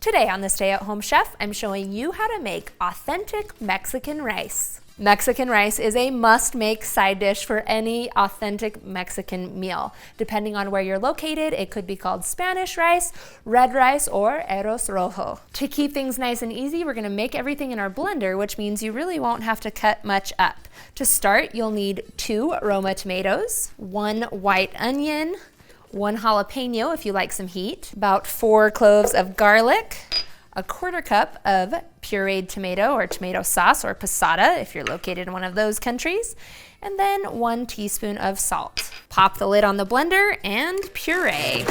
Today on the Stay at Home Chef, I'm showing you how to make authentic Mexican rice. Mexican rice is a must-make side dish for any authentic Mexican meal. Depending on where you're located, it could be called Spanish rice, red rice, or arroz rojo. To keep things nice and easy, we're gonna make everything in our blender, which means you really won't have to cut much up. To start, you'll need 2 Roma tomatoes, 1 white onion, 1 jalapeno if you like some heat, about 4 cloves of garlic, a 1/4 cup of pureed tomato or tomato sauce or passata if you're located in one of those countries, and then 1 teaspoon of salt. Pop the lid on the blender and puree.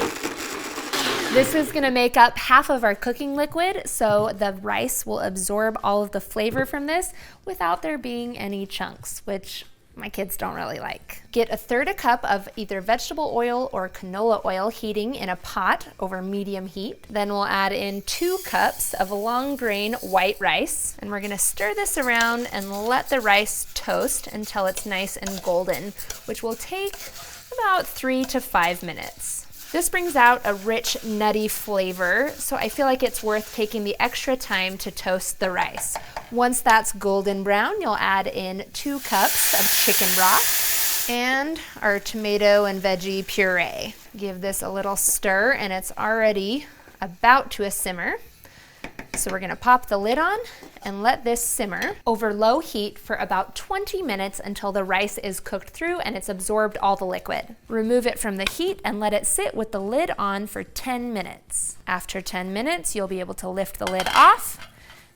This is gonna make up half of our cooking liquid, so the rice will absorb all of the flavor from this without there being any chunks, which my kids don't really like. Get 1/3 cup of either vegetable oil or canola oil heating in a pot over medium heat. Then we'll add in 2 cups of long grain white rice, and we're gonna stir this around and let the rice toast until it's nice and golden, which will take about 3 to 5 minutes. This brings out a rich, nutty flavor, so I feel like it's worth taking the extra time to toast the rice. Once that's golden brown, you'll add in 2 cups of chicken broth and our tomato and veggie puree. Give this a little stir, and it's already about to simmer. So we're gonna pop the lid on and let this simmer over low heat for about 20 minutes until the rice is cooked through and it's absorbed all the liquid. Remove it from the heat and let it sit with the lid on for 10 minutes. After 10 minutes, you'll be able to lift the lid off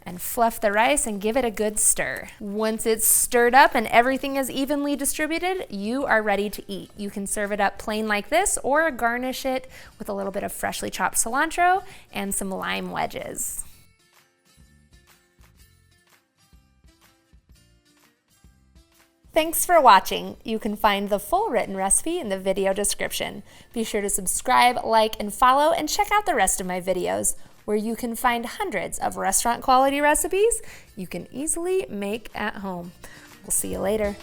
and fluff the rice and give it a good stir. Once it's stirred up and everything is evenly distributed, you are ready to eat. You can serve it up plain like this or garnish it with a little bit of freshly chopped cilantro and some lime wedges. Thanks for watching. You can find the full written recipe in the video description. Be sure to subscribe, like, and follow, and check out the rest of my videos, where you can find hundreds of restaurant quality recipes you can easily make at home. We'll see you later.